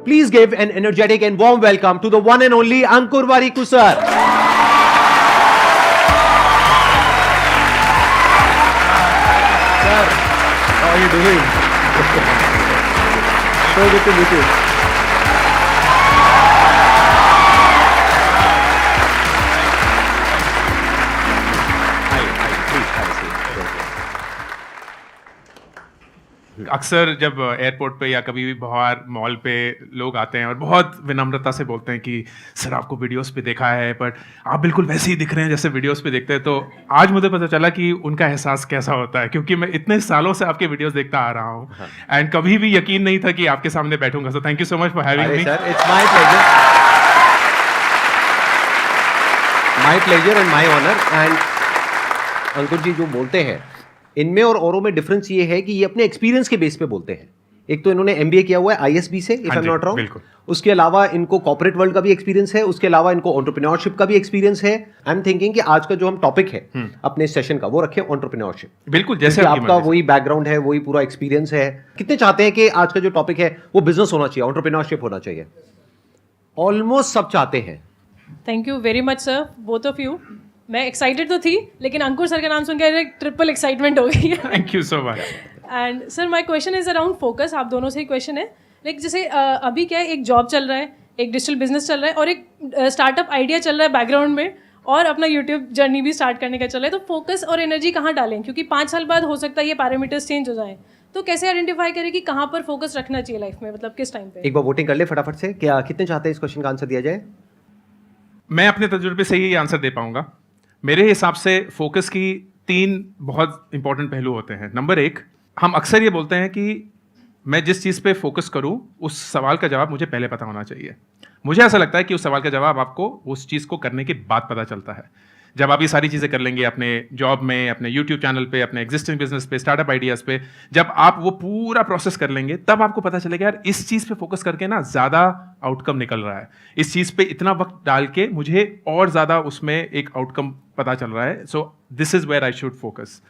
please give an energetic and warm welcome to the one and only Ankur Warikoo sir. Sir, how are you doing? So good to meet you. अक्सर जब airport पे या कभी भी बाहर mall पे लोग आते हैं और बहुत विनम्रता से बोलते हैं कि सर आपको वीडियोस पे देखा है बट आप बिल्कुल वैसे ही दिख रहे हैं जैसे वीडियोस पे दिखते हैं, तो आज मुझे पता चला कि उनका एहसास कैसा होता है, क्योंकि मैं इतने सालों से आपके वीडियोस देखता आ रहा हूँ एंड कभी भी यकीन नहीं था कि आपके सामने बैठूंगा. So thank you so much for having me. Sir, it's my pleasure and my honour. And Ankur ji जो बोलते हैं इनमें और औरों में डिफरेंस ये है कि ये अपने एक्सपीरियंस के बेस पे बोलते हैं. एक तो इन्होंने एमबीए किया हुआ है आईएसबी से, if I am not wrong. उसके अलावा इनको कॉर्पोरेट वर्ल्ड का भी एक्सपीरियंस है, उसके अलावा इनको एंटरप्रेन्योरशिप का भी एक्सपीरियंस है. आई एम थिंकिंग कि आज का जो हम टॉपिक है अपने सेशन का वो रखें एंटरप्रेन्योरशिप. बिल्कुल, जैसे आपका वही बैकग्राउंड है, वही पूरा एक्सपीरियंस है. कितने चाहते हैं कि आज का जो टॉपिक है वो बिजनेस होना चाहिए, एंटरप्रेन्योरशिप होना चाहिए? ऑलमोस्ट सब चाहते हैं. Thank you very much sir, both of you. मैं एक्साइटेड तो थी, लेकिन अंकुर सर का नाम सुनकर ट्रिपल एक्साइटमेंट हो गई है. Thank you so much. And sir my question is around focus. आप दोनों से ही क्वेश्चन है. लाइक जैसे अभी क्या है, एक जॉब चल रहा है, एक डिजिटल बिजनेस चल रहा है और एक स्टार्टअप आइडिया चल रहा है बैकग्राउंड में, और अपना यूट्यूब जर्नी भी स्टार्ट करने का चल रहा है. तो फोकस और एनर्जी कहाँ डालें, क्योंकि 5 साल बाद हो सकता है ये पैरामीटर्स चेंज हो जाए. तो कैसे आइडेंटिफाई करें कि कहाँ पर फोकस रखना चाहिए लाइफ में, मतलब किस टाइम पे? एक बार वोटिंग कर ले फटाफट से. क्या कितने चाहते हैं इस क्वेश्चन का आंसर दिया जाए? मैं अपने तजुर्बे से ही आंसर दे पाऊंगा. मेरे हिसाब से फोकस की 3 बहुत इंपॉर्टेंट पहलू होते हैं. नंबर 1, हम अक्सर ये बोलते हैं कि मैं जिस चीज़ पे फोकस करूं उस सवाल का जवाब मुझे पहले पता होना चाहिए. मुझे ऐसा लगता है कि उस सवाल का जवाब आपको उस चीज़ को करने के बाद पता चलता है. जब आप ये सारी चीज़ें कर लेंगे अपने जॉब में, अपने यूट्यूब चैनल पे, अपने एग्जिस्टिंग बिजनेस पे, स्टार्टअप आइडियाज़ पे, जब आप वो पूरा प्रोसेस कर लेंगे तब आपको पता चलेगा यार इस चीज़ पे फोकस करके ना ज़्यादा आउटकम निकल रहा है, इस चीज़ पे इतना वक्त डाल के मुझे और ज़्यादा उसमें एक आउटकम पता चल रहा है. So this is where I should focus.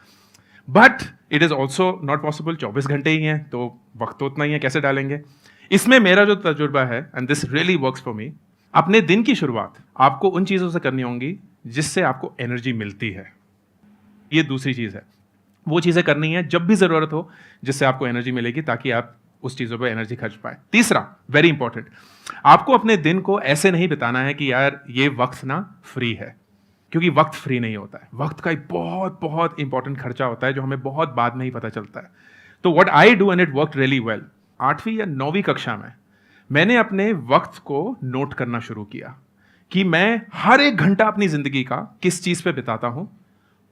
But it is also not possible. 24 घंटे ही हैं तो वक्त तो उतना ही है, कैसे डालेंगे? इसमें मेरा जो तजुर्बा है, and this really works for me, अपने दिन की शुरुआत आपको उन चीज़ों से करनी होंगी जिससे आपको एनर्जी मिलती है. ये दूसरी चीज़ है. वो चीज़ें करनी है जब भी ज़रूरत हो जिससे आपको एनर्जी मिलेगी, ताकि आप उस चीज़ों पे एनर्जी खर्च पाए. तीसरा, वेरी इंपॉर्टेंट, आपको अपने दिन को ऐसे नहीं बिताना है कि यार ये वक्त ना फ्री है, क्योंकि वक्त फ्री नहीं होता है. वक्त का एक बहुत बहुत इंपॉर्टेंट खर्चा होता है जो हमें बहुत बाद में ही पता चलता है. तो what I do, and it worked really well, 8वीं या 9वीं कक्षा में मैंने अपने वक्त को नोट करना शुरू किया कि मैं हर एक घंटा अपनी जिंदगी का किस चीज पे बिताता हूं,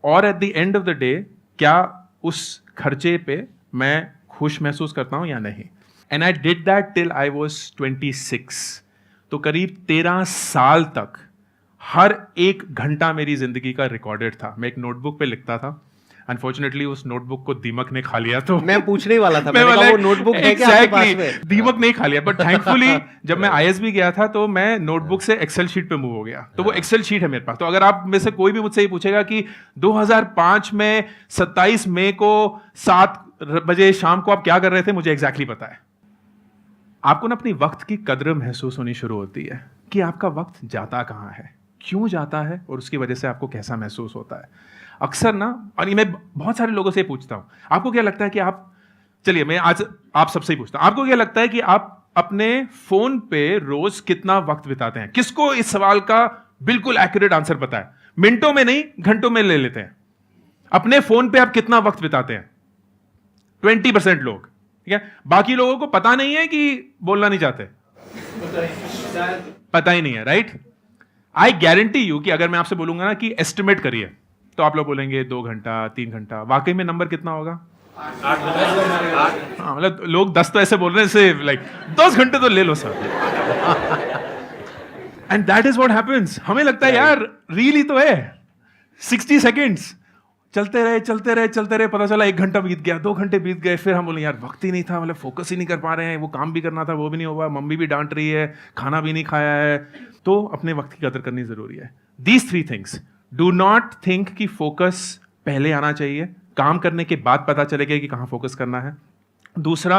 और at the end of the day क्या उस खर्चे पे मैं खुश महसूस करता हूं या नहीं. And I did that till I was 26. तो करीब 13 साल तक हर एक घंटा मेरी जिंदगी का रिकॉर्डेड था. मैं एक नोटबुक पे लिखता था. अनफॉर्चुनेटली उस नोटबुक को दीमक ने खा लिया. तो मैं पूछने ही वाला था, मैंने कहा वो नोटबुक है क्या आपके पास में? दीमक नहीं खा लिया, बट थैंकफुली जब मैं आईएसबी गया था तो मैं नोटबुक से एक्सेल शीट पे मूव हो गया. तो वो एक्सेल शीट है मेरे पास. तो अगर आप में से कोई भी मुझसे ये पूछेगा कि 2005 में 27 मई को 7 बजे शाम को आप क्या कर रहे थे, मुझे एग्जैक्टली पता है. आपको ना अपनी वक्त की कद्र महसूस होनी शुरू होती है कि आपका वक्त जाता कहाँ है, क्यों जाता है, और उसकी वजह से आपको कैसा महसूस होता है. अक्सर ना, और मैं बहुत सारे लोगों से पूछता हूं, आपको क्या लगता है कि आप, चलिए मैं आज आप सबसे ही पूछता हूं, आपको क्या लगता है कि आप अपने फोन पे रोज कितना वक्त बिताते हैं? किसको इस सवाल का बिल्कुल एक्यूरेट आंसर पता है? मिनटों में नहीं, घंटों में ले लेते हैं. अपने फोन पे आप कितना वक्त बिताते हैं? 20% लोग. ठीक है, बाकी लोगों को पता नहीं है कि बोलना नहीं चाहते, पता ही नहीं है. राइट? आई गारंटी यू कि अगर मैं आपसे बोलूंगा ना कि एस्टिमेट करिए, तो आप लोग बोलेंगे 2 घंटा 3 घंटा. वाकई में नंबर कितना होगा? 8. हाँ, मतलब लोग 10 तो ऐसे बोल रहे हैं से लाइक 10 घंटे तो ले लो sir. And that is what happens. हमें लगता है यार रील ही तो है, 60 सेकेंड्स चलते रहे, पता चला 1 घंटा बीत गया, 2 घंटे बीत गए. फिर हम बोले यार वक्त ही नहीं था, मतलब फोकस ही नहीं कर पा रहे हैं, वो काम भी करना था वो भी नहीं हुआ, मम्मी भी डांट रही है, खाना भी नहीं खाया है. तो अपने वक्त की कदर करनी जरूरी है. These 3 things. Do not think कि फोकस पहले आना चाहिए, काम करने के बाद पता चलेगा कि कहाँ फोकस करना है. दूसरा,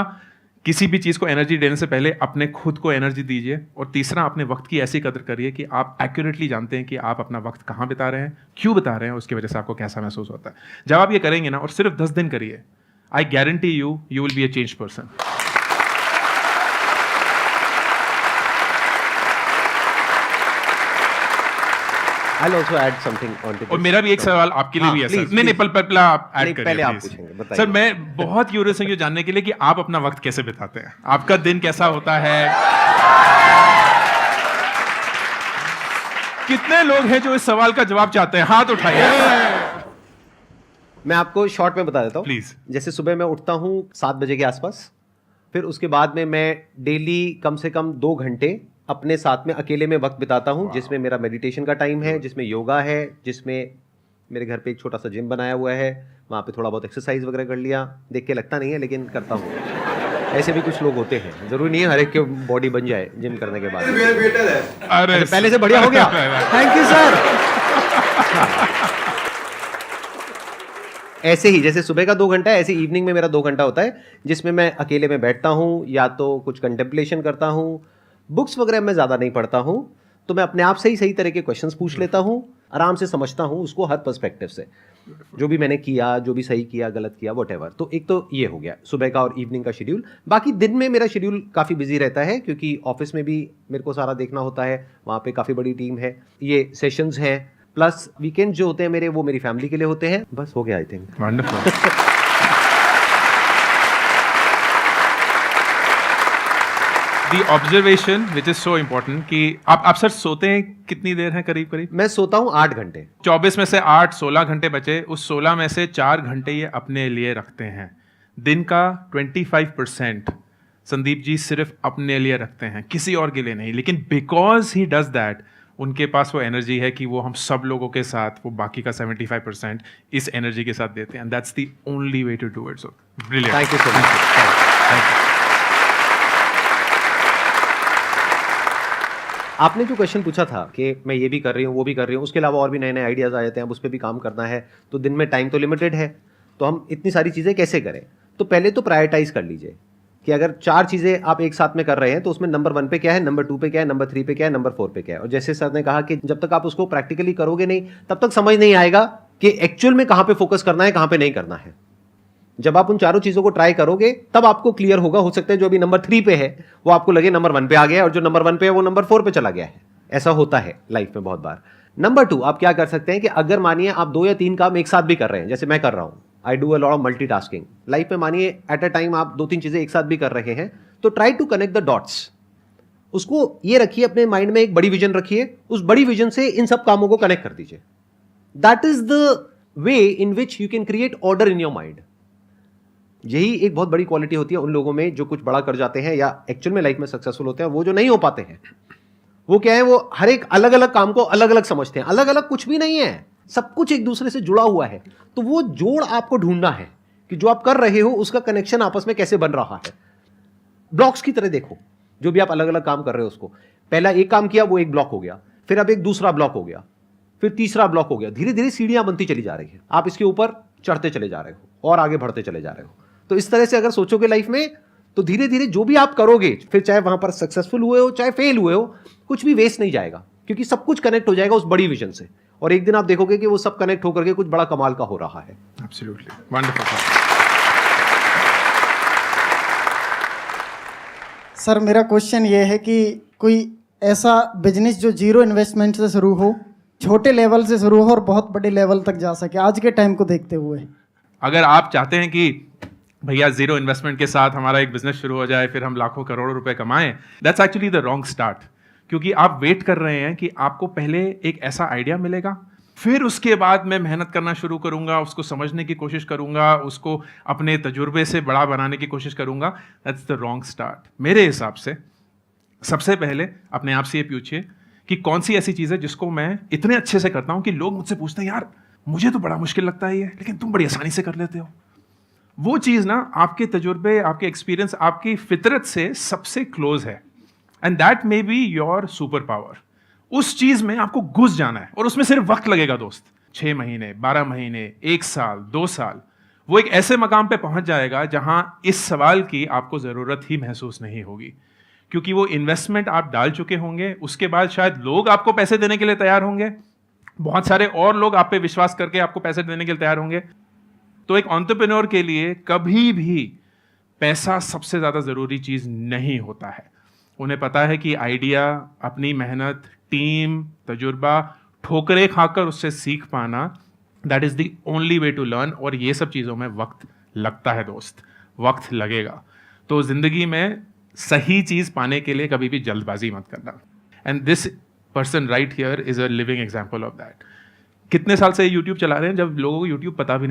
किसी भी चीज़ को एनर्जी देने से पहले अपने खुद को एनर्जी दीजिए, और तीसरा अपने वक्त की ऐसी कदर करिए कि आप एक्यूरेटली जानते हैं कि आप अपना वक्त कहाँ बिता रहे हैं, क्यों बिता रहे हैं, उसकी वजह से आपको कैसा महसूस होता है। जब आप ये करेंगे ना, और सिर्फ 10 दिन करिए, I guarantee you will be a change person. I'll also add something on to this. और मेरा भी एक सवाल आपके लिए भी है सर। नहीं पहले आप ऐड करिए पहले आप please। पूछेंगे, बताइए। सर मैं बहुत क्यूरियस हूँ ये जानने के लिए कि आप अपना वक्त कैसे बिताते हैं, आपका दिन कैसा होता है। कितने लोग हैं जो इस सवाल का जवाब चाहते हैं, हाथ उठाइए। मैं आपको शॉर्ट में बता देता हूँ प्लीज। जैसे सुबह मैं उठता हूँ 7 बजे के आसपास, फिर उसके बाद में मैं डेली कम से कम 2 घंटे अपने साथ में अकेले में वक्त बिताता हूँ, जिसमें मेरा मेडिटेशन का टाइम है, जिसमें योगा है, जिसमें मेरे घर पे एक छोटा सा जिम बनाया हुआ है, वहाँ पे थोड़ा बहुत एक्सरसाइज वगैरह कर लिया। देख के लगता नहीं है लेकिन करता हूँ। ऐसे भी कुछ लोग होते हैं, जरूरी नहीं है हर एक की बॉडी बन जाए जिम करने के बाद। अरे पहले से बढ़िया हो गया। Thank you sir. ऐसे ही जैसे सुबह का 2 घंटा है, ऐसे इवनिंग में मेरा 2 घंटा होता है, जिसमें मैं अकेले में बैठता हूँ, या तो कुछ कंटेम्पलेशन करता हूँ। बुक्स वगैरह मैं ज़्यादा नहीं पढ़ता हूँ, तो मैं अपने आप से ही सही तरह के क्वेश्चंस पूछ लेता हूँ, आराम से समझता हूँ उसको हर पर्सपेक्टिव से, जो भी मैंने किया, जो भी सही किया, गलत किया, व्हाटएवर। तो एक तो ये हो गया सुबह का और इवनिंग का शेड्यूल। बाकी दिन में मेरा शेड्यूल काफ़ी बिजी रहता है, क्योंकि ऑफिस में भी मेरे को सारा देखना होता है, वहाँ पे काफ़ी बड़ी टीम है, ये सेशंस हैं, प्लस वीकेंड जो होते हैं मेरे, वो मेरी फैमिली के लिए होते हैं। बस हो गया I think. Wonderful. The observation which is so important कि आप सर सोते हैं कितनी देर है करीब करीब? मैं सोता हूँ 8 घंटे। 24 में से 8 16 घंटे बचे, उस 16 में से 4 घंटे ये अपने लिए रखते हैं। दिन का 25% संदीप जी सिर्फ अपने लिए रखते हैं, किसी और के लिए नहीं। लेकिन बिकॉज ही डज दैट, उनके पास वो एनर्जी है कि वो हम सब लोगों के साथ वो बाकी का 75% इस एनर्जी के साथ देते हैं। That's the only way to do it. So brilliant. Thank you so much. आपने जो क्वेश्चन पूछा था कि मैं ये भी कर रही हूँ, वो भी कर रही हूँ, उसके अलावा और भी नए नए आइडियाज़ आ जाते हैं, अब उस पर भी काम करना है, तो दिन में टाइम तो लिमिटेड है, तो हम इतनी सारी चीज़ें कैसे करें? तो पहले तो प्रायोरिटाइज कर लीजिए कि अगर 4 चीज़ें आप एक साथ में कर रहे हैं, तो उसमें नंबर 1 पे क्या है, नंबर 2 पे क्या है, नंबर 3 पे क्या है, नंबर 4 पे क्या है। और जैसे सर ने कहा कि जब तक आप उसको प्रैक्टिकली करोगे नहीं, तब तक समझ नहीं आएगा कि एक्चुअल में कहाँ पे फोकस करना है, कहाँ पे नहीं करना है। जब आप उन चारों चीज़ों को ट्राई करोगे तब आपको क्लियर होगा। हो सकता है जो अभी नंबर 3 पे है वो आपको लगे नंबर 1 पे आ गया है, और जो नंबर 1 पे है वो नंबर 4 पे चला गया है। ऐसा होता है लाइफ में बहुत बार। नंबर 2, आप क्या कर सकते हैं कि अगर मानिए आप 2 या 3 काम एक साथ भी कर रहे हैं, जैसे मैं कर रहा हूं, I do a lot of multitasking life में, मानिए एट अ टाइम आप 2-3 चीजें एक साथ भी कर रहे हैं, तो try to connect the dots. उसको ये रखिए अपने माइंड में, एक बड़ी विजन रखिए, उस बड़ी विजन से इन सब कामों को कनेक्ट कर दीजिए। That is the way in which you can create order in your mind. यही एक बहुत बड़ी क्वालिटी होती है उन लोगों में जो कुछ बड़ा कर जाते हैं या एक्चुअल में लाइफ में सक्सेसफुल होते हैं। वो जो नहीं हो पाते हैं, वो क्या है, वो हर एक अलग अलग काम को अलग अलग समझते हैं। अलग अलग कुछ भी नहीं है, सब कुछ एक दूसरे से जुड़ा हुआ है। तो वो जोड़ आपको ढूंढना है कि जो आप कर रहे हो उसका कनेक्शन आपस में कैसे बन रहा है। ब्लॉक्स की तरह देखो, जो भी आप अलग अलग काम कर रहे हो उसको, पहला एक काम किया वो एक ब्लॉक हो गया, फिर अब एक दूसरा ब्लॉक हो गया, फिर तीसरा ब्लॉक हो गया। धीरे धीरे सीढ़ियां बनती चली जा रही है, आप इसके ऊपर चढ़ते चले जा रहे हो और आगे बढ़ते चले जा रहे हो। तो इस तरह से अगर सोचोगे लाइफ में, तो धीरे धीरे जो भी आप करोगे, फिर चाहे वहां पर सक्सेसफुल हुए हो चाहे फेल हुए हो, कुछ भी वेस्ट नहीं जाएगा, क्योंकि सब कुछ कनेक्ट हो जाएगा उस बड़ी विजन से। और एक दिन आप देखोगे कि वो सब कनेक्ट होकर के कुछ बड़ा कमाल का हो रहा है। Absolutely wonderful. सर मेरा क्वेश्चन ये है कि कोई ऐसा बिजनेस जो जीरो इन्वेस्टमेंट से शुरू हो, छोटे लेवल से शुरू हो और बहुत बड़े लेवल तक जा सके आज के टाइम को देखते हुए। अगर आप चाहते हैं कि भैया जीरो इन्वेस्टमेंट के साथ हमारा एक बिजनेस शुरू हो जाए, फिर हम लाखों करोड़ों रुपए कमाएं, that's actually the wrong start. क्योंकि आप वेट कर रहे हैं कि आपको पहले एक ऐसा आइडिया मिलेगा, फिर उसके बाद मैं मेहनत करना शुरू करूंगा, उसको समझने की कोशिश करूंगा, उसको अपने तजुर्बे से बड़ा बनाने की कोशिश करूंगा। That's the wrong start. मेरे हिसाब से सबसे पहले अपने आप से ये पूछिए कि कौन सी ऐसी चीज़ है जिसको मैं इतने अच्छे से करता हूं कि लोग मुझसे पूछते हैं, यार मुझे तो बड़ा मुश्किल लगता है ये, लेकिन तुम बड़ी आसानी से कर लेते हो। वो चीज़ ना आपके तजुर्बे, आपके एक्सपीरियंस, आपकी फितरत से सबसे क्लोज है, and that may be your super power. उस चीज़ में आपको घुस जाना है, और उसमें सिर्फ वक्त लगेगा दोस्त, 6 महीने, 12 महीने, 1 साल, 2 साल। वो एक ऐसे मकाम पे पहुंच जाएगा जहां इस सवाल की आपको जरूरत ही महसूस नहीं होगी, क्योंकि वो इन्वेस्टमेंट आप डाल चुके होंगे। उसके बाद शायद लोग आपको पैसे देने के लिए तैयार होंगे, बहुत सारे और लोग आप पे विश्वास करके आपको पैसे देने के लिए तैयार होंगे। तो एक एंटरप्रेन्योर के लिए कभी भी पैसा सबसे ज्यादा जरूरी चीज नहीं होता है। उन्हें पता है कि आइडिया, अपनी मेहनत, टीम, तजुर्बा, ठोकरें खाकर उससे सीख पाना, that is the only way to learn. और ये सब चीजों में वक्त लगता है दोस्त, वक्त लगेगा। तो जिंदगी में सही चीज पाने के लिए कभी भी जल्दबाजी मत करना। And this person right here is a living example of that. कितने साल से यूट्यूब चला रहे हैं जब लोगों को यूट्यूब पता भी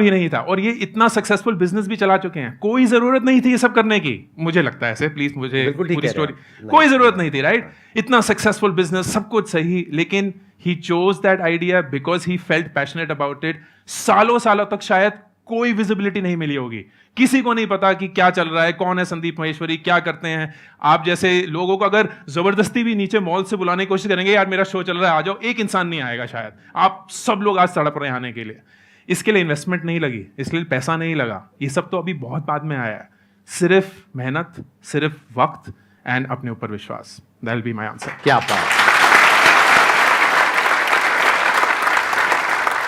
नहीं था, और ये इतना सक्सेसफुल बिजनेस भी चला चुके हैं। कोई जरूरत नहीं थी ये सब करने की, मुझे लगता है ऐसे, प्लीज मुझे पूरी स्टोरी, कोई जरूरत नहीं थी, राइट? इतना सक्सेसफुल बिजनेस, सब कुछ सही, लेकिन he chose that idea because he felt passionate about it. सालों सालों तक शायद कोई विजिबिलिटी नहीं मिली होगी, किसी को नहीं पता कि क्या चल रहा है, कौन है संदीप महेश्वरी, क्या करते हैं। आप जैसे लोगों को अगर जबरदस्ती भी नीचे मॉल से बुलाने की कोशिश करेंगे, यार मेरा शो चल रहा है आ जाओ, एक इंसान नहीं आएगा शायद। आप सब लोग आज तड़प रहे हैं आने के लिए। इसके लिए इन्वेस्टमेंट नहीं लगी, इसके लिए पैसा नहीं लगा, ये सब तो अभी बहुत बाद में आया है। सिर्फ मेहनत, सिर्फ वक्त एंड अपने ऊपर विश्वास। That will be my answer. क्या बात।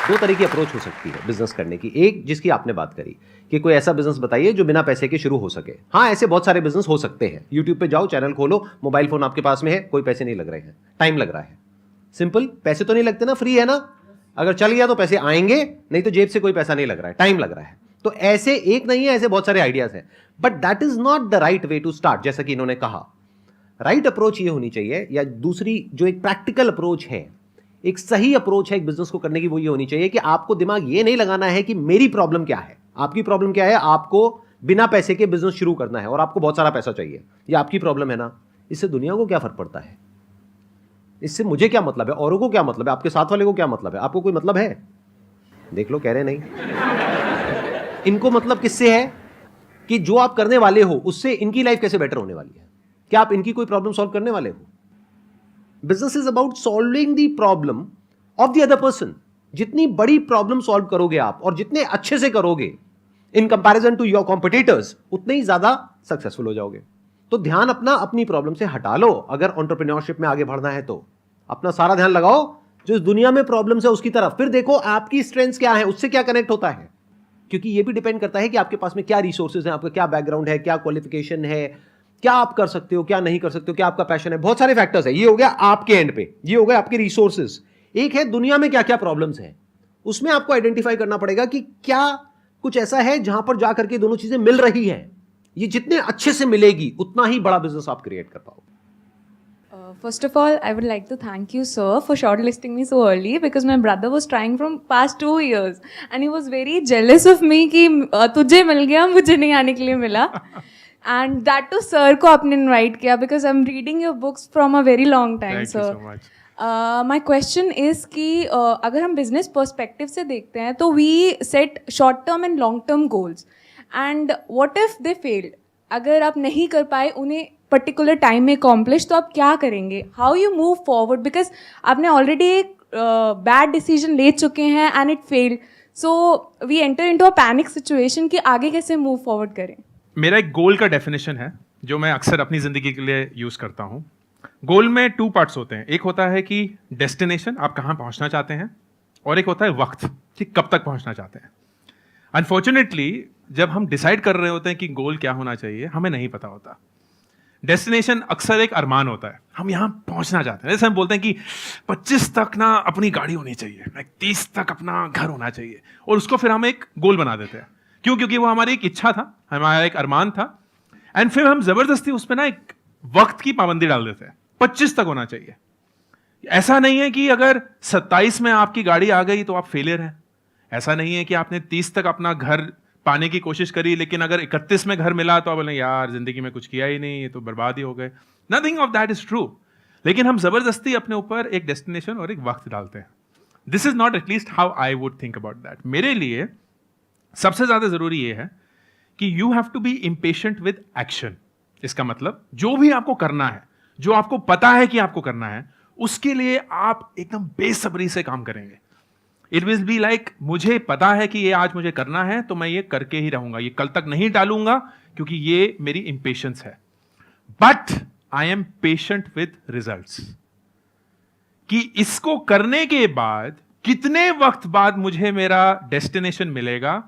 दो तरह की अप्रोच हो सकती है बिजनेस करने की। एक जिसकी आपने बात करी कि कोई ऐसा बिजनेस बताइए जो बिना पैसे के शुरू हो सके। हाँ, ऐसे बहुत सारे बिजनेस हो सकते हैं। यूट्यूब पे जाओ, चैनल खोलो, मोबाइल फोन आपके पास में है, कोई पैसे नहीं लग रहे हैं, टाइम लग रहा है। सिंपल, पैसे तो नहीं लगते ना, फ्री है ना। अगर चल गया तो पैसे आएंगे, नहीं तो जेब से कोई पैसा नहीं लग रहा है, टाइम लग रहा है। तो ऐसे एक नहीं है, ऐसे बहुत सारे आइडियाज हैं, but that is not the right way to start. जैसा कि इन्होंने कहा, राइट अप्रोच ये होनी चाहिए, या दूसरी जो एक प्रैक्टिकल अप्रोच है, एक सही अप्रोच है एक बिजनेस को करने की, वो ये होनी चाहिए कि आपको दिमाग ये नहीं लगाना है कि मेरी प्रॉब्लम क्या है। आपकी प्रॉब्लम क्या है? आपको बिना पैसे के बिजनेस शुरू करना है और आपको बहुत सारा पैसा चाहिए, ये आपकी प्रॉब्लम है ना। इससे दुनिया को क्या फर्क पड़ता है? इससे मुझे क्या मतलब है, औरों को क्या मतलब है, आपके साथ वाले को क्या मतलब है? आपको कोई मतलब है? देख लो, कह रहे नहीं। इनको मतलब किससे है कि जो आप करने वाले हो उससे इनकी लाइफ कैसे बेटर होने वाली है। क्या आप इनकी कोई प्रॉब्लम सॉल्व करने वाले हो? Business is about solving the problem of the other person. जितनी बड़ी प्रॉब्लम सॉल्व करोगे आप और जितने अच्छे से करोगे in comparison to your competitors, उतने ही ज्यादा सक्सेसफुल हो जाओगे। तो ध्यान अपना अपनी प्रॉब्लम से हटा लो। अगर एंटरप्रेन्योरशिप में आगे बढ़ना है तो अपना सारा ध्यान लगाओ जो इस दुनिया में प्रॉब्लम्स है उसकी तरफ। फिर देखो आपकी स्ट्रेंथ्स क्या है, उससे क्या कनेक्ट होता है, क्योंकि ये भी डिपेंड करता है कि आपके पास में क्या रिसोर्सेज हैं, आपका क्या बैकग्राउंड है, क्या क्वालिफिकेशन है, क्या आप कर सकते हो, क्या नहीं कर सकते हो, क्या आपका पैशन है। बहुत सारे फैक्टर्स है। ये हो गया आपके एंड पे, ये हो गया आपके रिसोर्सेज। एक है दुनिया में क्या क्या प्रॉब्लम्स है, उसमें आपको आइडेंटिफाई करना पड़ेगा कि क्या कुछ ऐसा है जहां पर जाकर के दोनों चीजें मिल रही हैं। ये जितने अच्छे से मिलेगी उतना ही बड़ा बिजनेस आप क्रिएट कर पाओगे। First of all, I would like to thank you, sir, for shortlisting me so early because my brother was trying from past 2 years and he was very jealous of me कि तुझे मिल गया, मुझे नहीं आने के लिए मिला। And that to sir को आपने invite किया because I'm reading your books from a very long time, Thank sir. you so much. My question is कि अगर हम business perspective से देखते हैं तो we set short term and long term goals and what if they failed? अगर आप नहीं कर पाए उन्हें पर्टिकुलर टाइम में अकॉम्प्लिश, तो आप क्या करेंगे? How you move forward? Because आपने ऑलरेडी एक बैड डिसीजन ले चुके हैं and it failed, so we enter into a panic situation कि आगे कैसे मूव फॉरवर्ड करें। मेरा एक गोल का डेफिनेशन है जो मैं अक्सर अपनी जिंदगी के लिए यूज करता हूँ। गोल में 2 पार्ट्स होते हैं। एक होता है कि डेस्टिनेशन, आप कहाँ पहुँचना चाहते हैं, और एक होता है वक्त कि कब तक पहुँचना चाहते हैं। अनफॉर्चुनेटली जब हम डिसाइड कर रहे होते हैं कि गोल क्या होना चाहिए, हमें नहीं पता होता। डेस्टिनेशन अक्सर एक अरमान होता है, हम यहाँ पहुंचना चाहते हैं। जैसे हम बोलते हैं कि 25 तक ना अपनी गाड़ी होनी चाहिए, 30 तक अपना घर होना चाहिए, और उसको फिर हम एक गोल बना देते हैं। क्यों? क्योंकि वो हमारी एक इच्छा था, हमारा एक अरमान था, एंड फिर हम जबरदस्ती उस पर ना एक वक्त की पाबंदी डाल देते हैं, 25 तक होना चाहिए। ऐसा नहीं है कि अगर 27 में आपकी गाड़ी आ गई तो आप फेलियर हैं। ऐसा नहीं है कि आपने 30 तक अपना घर पाने की कोशिश करी, लेकिन अगर 31 में घर मिला तो आप बोले यार जिंदगी में कुछ किया ही नहीं, ये तो बर्बाद ही हो गए। Nothing of that is true. लेकिन हम जबरदस्ती अपने ऊपर एक डेस्टिनेशन और एक वक्त डालते हैं। This is not at least how I would think about that. मेरे लिए सबसे ज्यादा जरूरी ये है कि you have to be impatient with action. इसका मतलब जो भी आपको करना है, जो आपको पता है कि आपको करना है, उसके लिए आप एकदम बेसब्री से काम करेंगे। इट विल बी लाइक मुझे पता है कि ये आज मुझे करना है तो मैं ये करके ही रहूंगा, ये कल तक नहीं टालूंगा क्योंकि ये मेरी इंपेशेंस है. But I am patient with results, कि इसको करने के बाद कितने वक्त बाद मुझे मेरा डेस्टिनेशन मिलेगा,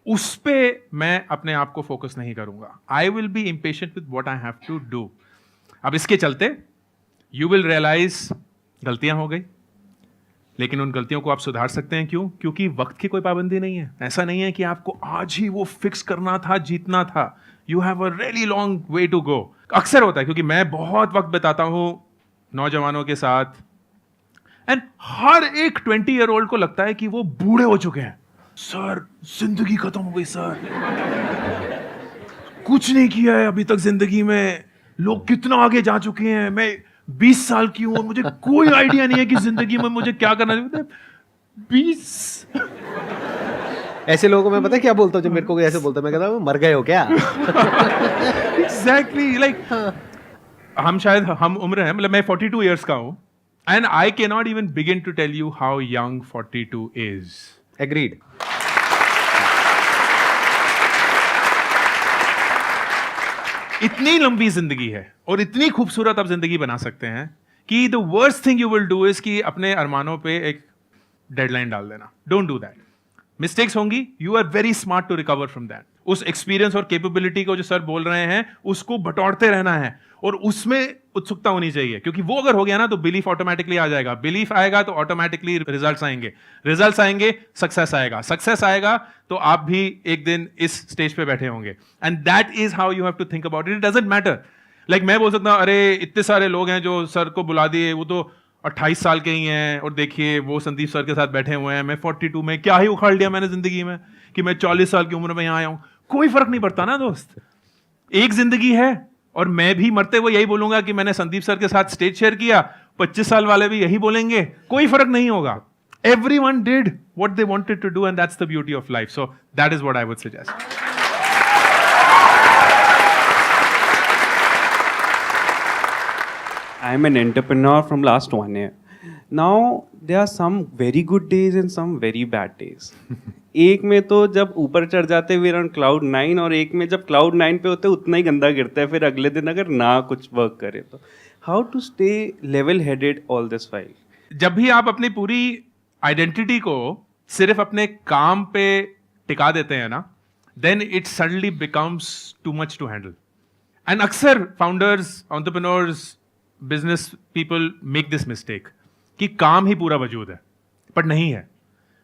उस पे मैं अपने आप को फोकस नहीं करूंगा. I will be impatient with what I have to do. अब इसके चलते यू विल रियलाइज गलतियां हो गई, लेकिन उन गलतियों को आप सुधार सकते हैं. क्यों? क्योंकि वक्त की कोई पाबंदी नहीं है. ऐसा नहीं है कि आपको आज ही वो फिक्स करना था, जीतना था. You have a really long way to go. अक्सर होता है, क्योंकि मैं बहुत वक्त बिताता हूं नौजवानों के साथ, एंड हर एक 20-year-old को लगता है कि वो बूढ़े हो चुके हैं. सर जिंदगी खत्म हो गई सर, कुछ नहीं किया है अभी तक जिंदगी में, लोग कितना आगे जा चुके हैं, मैं 20 साल की हूं और मुझे कोई आइडिया नहीं है कि जिंदगी में मुझे क्या करना है. 20 ऐसे लोगों को मैं पता क्या बोलता हूँ, जब मेरे को कोई ऐसे बोलता है मैं कहता हूँ मर गए हो क्या. एग्जैक्टली लाइक हम शायद हम उम्र है, मतलब मैं 42 इयर्स का हूं, and I can not even begin to tell you how young 42 is. Agreed. इतनी लंबी जिंदगी है और इतनी खूबसूरत आप जिंदगी बना सकते हैं कि the worst thing you will do is कि अपने अरमानों पे एक डेडलाइन डाल देना. Don't do that. मिस्टेक्स होंगी, you are very smart to recover from that. उस एक्सपीरियंस और कैपेबिलिटी को जो सर बोल रहे हैं उसको बटोरते रहना है और उसमें उत्सुकता होनी चाहिए, क्योंकि वो अगर हो गया ना तो बिलीफ ऑटोमेटिकली आ जाएगा. बिलीफ आएगा तो ऑटोमेटिकली रिजल्ट्स आएंगे, रिजल्ट्स आएंगे सक्सेस आएगा, सक्सेस आएगा तो आप भी एक दिन इस स्टेज पे बैठे होंगे. And that is how you have to think about it. It doesn't matter like मैं बोल सकता हूं अरे इतने सारे लोग हैं जो सर को बुला दिए, वो तो 28 साल के ही हैं और देखिए वो संदीप सर के साथ बैठे हुए हैं, मैं 42 में क्या ही उखाड़ लिया मैंने जिंदगी में कि मैं 40 साल की उम्र में यहां आया हूं. कोई फर्क नहीं पड़ता ना दोस्त, एक जिंदगी है. और मैं भी मरते हुए यही बोलूंगा कि मैंने संदीप सर के साथ स्टेज शेयर किया, 25 साल वाले भी यही बोलेंगे, कोई फर्क नहीं होगा. Everyone did what they wanted to do, and that's the beauty of life. So that is what I would suggest. I am an entrepreneur from last 1 year. Now there are some very good days and some very bad days. एक में तो जब ऊपर चढ़ जाते हैं on cloud 9, और एक में जब cloud 9 पे होते हैं उतना ही गंदा गिरता है फिर अगले दिन अगर ना कुछ वर्क करे तो. How to stay level headed all this while? जब भी आप अपनी पूरी आइडेंटिटी को सिर्फ अपने काम पे टिका देते हैं ना, then it suddenly becomes too much to handle. And अक्सर founders, entrepreneurs, business people make this mistake कि काम ही पूरा वजूद है, बट नहीं है.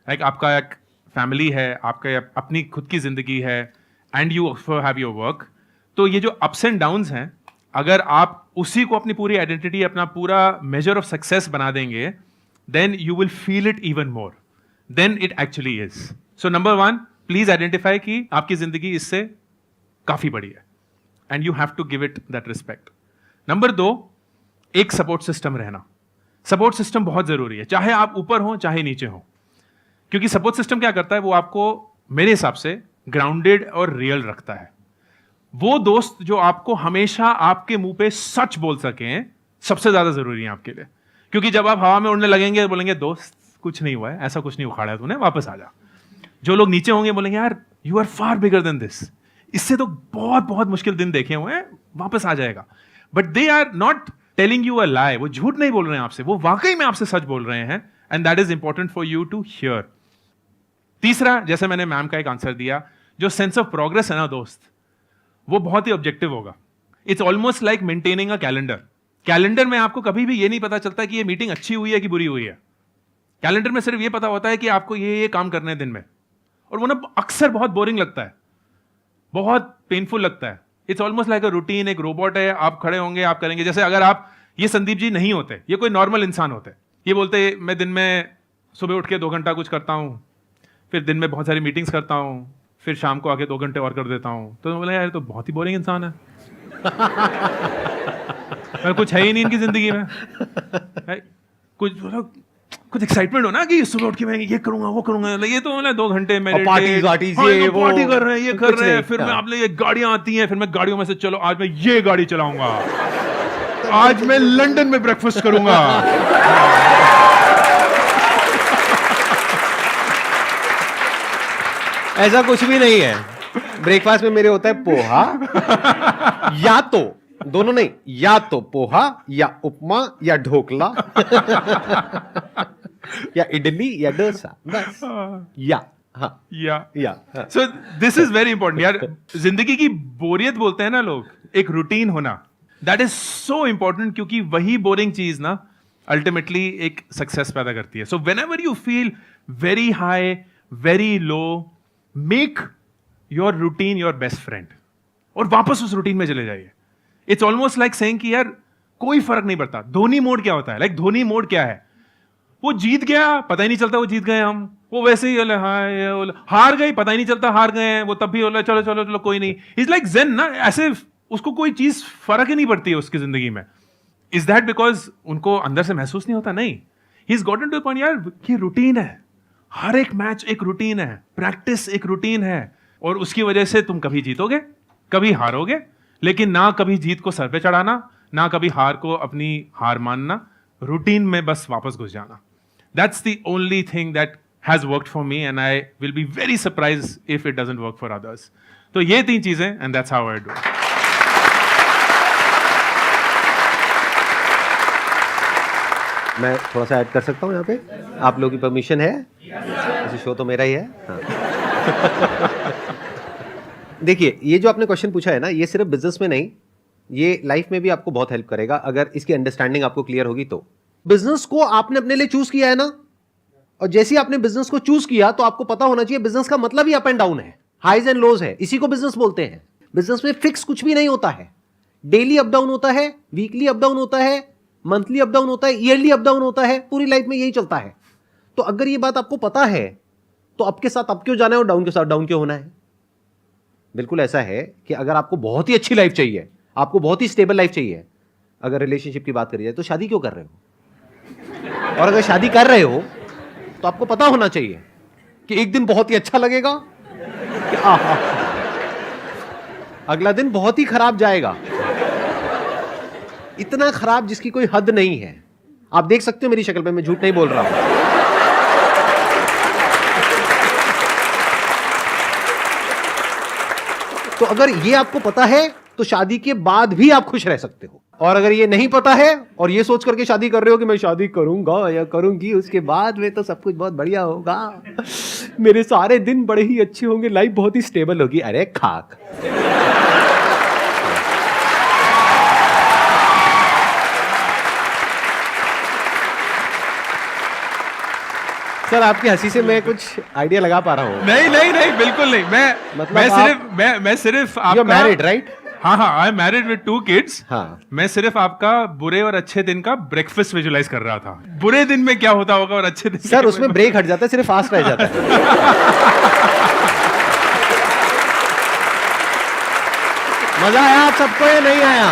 लाइक आपका एक फैमिली है, आपका अपनी खुद की जिंदगी है, and you have your work. तो ये जो अप्स एंड डाउन्स हैं, अगर आप उसी को अपनी पूरी आइडेंटिटी, अपना पूरा मेजर ऑफ सक्सेस बना देंगे, then you will feel it even more than it actually is. So number 1, please identify कि आपकी जिंदगी इससे काफी बड़ी है and you have to give it that respect. Number 2, एक सपोर्ट सिस्टम रहना. सपोर्ट सिस्टम बहुत जरूरी है, चाहे आप ऊपर हो चाहे नीचे हो, क्योंकि सपोर्ट सिस्टम क्या करता है, वो आपको मेरे हिसाब से ग्राउंडेड और रियल रखता है. वो दोस्त जो आपको हमेशा आपके मुंह पे सच बोल सकें सबसे ज्यादा जरूरी है आपके लिए, क्योंकि जब आप हवा में उड़ने लगेंगे बोलेंगे दोस्त कुछ नहीं हुआ है, ऐसा कुछ नहीं उखाड़ा है तूने, वापस आ जा. जो लोग नीचे होंगे बोलेंगे यार you are far bigger than this, इससे तो बहुत बहुत मुश्किल दिन देखे हुए हैं, वापस आ जाएगा. But they are not telling you a lie, वो झूठ नहीं बोल रहे हैं आपसे, वो वाकई में आपसे सच बोल रहे हैं, and that is important for you to hear. तीसरा, जैसे मैंने मैम का एक आंसर दिया, जो सेंस ऑफ प्रोग्रेस है ना दोस्त, वो बहुत ही ऑब्जेक्टिव होगा. It's almost like maintaining a calendar. Calendar में आपको कभी भी ये नहीं पता चलता कि ये मीटिंग अच्छी हुई है कि बुरी हुई है. कैलेंडर में सिर्फ ये पता होता है कि आपको ये काम करने हैं दिन में, और वो ना अक्सर बहुत बोरिंग लगता है, बहुत पेनफुल लगता है. It's almost like a routine, एक रोबोट है, आप खड़े होंगे आप करेंगे. जैसे अगर आप, ये संदीप जी नहीं होते, ये कोई नॉर्मल इंसान होते, ये बोलते मैं दिन में सुबह उठ के 2 घंटा कुछ करता हूँ, फिर दिन में बहुत सारी मीटिंग्स करता हूँ, फिर शाम को आके 2 घंटे और कर देता हूँ, तो बोला यार तो बहुत ही बोरिंग इंसान है. कुछ है ही नहीं इनकी जिंदगी में. कुछ एक्साइटमेंट हो ना कि सुबह उठ के मैं ये करूंगा वो करूंगा, ये तो मतलब 2 घंटे मेरे पार्टी कर रहे हैं, ये कर रहे हैं, फिर मैं आपने ये गाड़ियां आती हैं, फिर मैं गाड़ियों में से चलो आज मैं ये गाड़ी चलाऊंगा, आज मैं लंदन में ब्रेकफास्ट करूंगा. ऐसा कुछ भी नहीं है। ब्रेकफास्ट में मेरे होता है पोहा, या तो दोनों नहीं, या तो पोहा या उपमा या ढोकला या इडली या डोसा, बस। या हाँ या हाँ। So this is very important यार। जिंदगी की बोरियत बोलते हैं ना लोग, एक रूटीन होना, दैट इज सो इंपॉर्टेंट, क्योंकि वही बोरिंग चीज ना अल्टीमेटली एक सक्सेस पैदा करती है। So when ever you feel very high, very low, make your routine your best friend और वापस उस रूटीन में चले जाइए। इट्स ऑलमोस्ट लाइक सेइंग कि यार कोई फर्क नहीं पड़ता। धोनी मोड क्या होता है? लाइक धोनी मोड क्या है? वो जीत गया, पता ही नहीं चलता वो जीत गए हम, वो वैसे ही बोले हाँ, हार गई, पता ही नहीं चलता हार गए हैं, वो तब भी बोले चलो चलो चलो कोई नहीं। इज लाइक ज़ेन ना, ऐसे उसको कोई चीज फर्क ही नहीं पड़ती है उसकी जिंदगी में। इज दैट बिकॉज उनको अंदर से महसूस नहीं होता? नहीं, he is gotten two point यार ये रूटीन है, हर एक मैच एक रूटीन है, प्रैक्टिस एक रूटीन है, और उसकी वजह से तुम कभी जीतोगे कभी हारोगे, लेकिन ना कभी जीत को सर पे चढ़ाना, ना कभी हार को अपनी हार मानना, रूटीन में बस वापस घुस जाना। That's the only thing that has worked for me and I will be very surprise if it doesn't work for others. तो ये 3 चीजें, and that's how I do. मैं थोड़ा सा ऐड कर सकता हूँ यहाँ पे? आप लोगों की परमिशन है? वैसे शो तो मेरा ही है। हाँ। देखिए, ये जो आपने क्वेश्चन पूछा है ना, ये सिर्फ बिजनेस में नहीं, ये लाइफ में भी आपको बहुत हेल्प करेगा अगर इसकी अंडरस्टैंडिंग आपको क्लियर होगी तो। बिजनेस को आपने अपने लिए चूज किया है ना, और जैसे ही आपने बिजनेस को चूज किया तो आपको पता होना चाहिए बिजनेस का मतलब ही अप एंड डाउन है, हाईज एंड लोज है, इसी को बिजनेस बोलते हैं। बिजनेस में फिक्स कुछ भी नहीं होता है, डेली अप डाउन होता है, वीकली अप डाउन होता है, मंथली अप डाउन होता है, ईयरली अप डाउन होता है, पूरी लाइफ में यही चलता है। तो अगर ये बात आपको पता है तो अप के साथ अप क्यों जाना है और डाउन के साथ डाउन क्यों होना है? बिल्कुल ऐसा है कि अगर आपको बहुत ही अच्छी लाइफ चाहिए, आपको बहुत ही स्टेबल लाइफ चाहिए, अगर रिलेशनशिप की बात करी जाए तो शादी क्यों कर रहे हो? और अगर शादी कर रहे हो तो आपको पता होना चाहिए कि एक दिन बहुत ही अच्छा लगेगा कि अगला दिन बहुत ही खराब जाएगा, इतना खराब जिसकी कोई हद नहीं है। आप देख सकते हो मेरी शक्ल पे, मैं झूठ नहीं बोल रहा हूं। तो अगर ये आपको पता है तो शादी के बाद भी आप खुश रह सकते हो, और अगर ये नहीं पता है और ये सोच करके शादी कर रहे हो कि मैं शादी करूंगा या करूंगी उसके बाद में तो सब कुछ बहुत बढ़िया होगा, मेरे सारे दिन बड़े ही अच्छे होंगे, लाइफ बहुत ही स्टेबल होगी, अरे खाक। सर, आपकी हंसी से मैं कुछ आइडिया लगा पा रहा हूँ। नहीं नहीं नहीं, बिल्कुल नहीं। मैं सिर्फ आपका मैरिड, राइट? हाँ हाँ, I am married with 2 kids. हाँ। मैं सिर्फ आपका बुरे और अच्छे दिन का ब्रेकफास्ट विजुलाइज कर रहा था। बुरे दिन में क्या होता होगा और अच्छे दिन सर उसमें ब्रेक हट जाता है, सिर्फ फास्ट रह जाता है। मजा आया आप सबको या नहीं आया?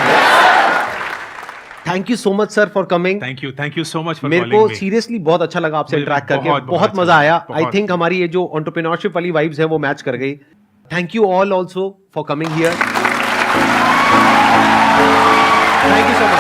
Thank you so much sir for coming. Thank you so much for मेरे को सीरियसली बहुत अच्छा लगा आपसे इंटरेक्ट करके, बहुत मजा आया। आई थिंक हमारी ये जो एंटरप्रेन्योरशिप वाली वाइब्स है वो मैच कर गई। Thank you all also for coming here. Thank you so much.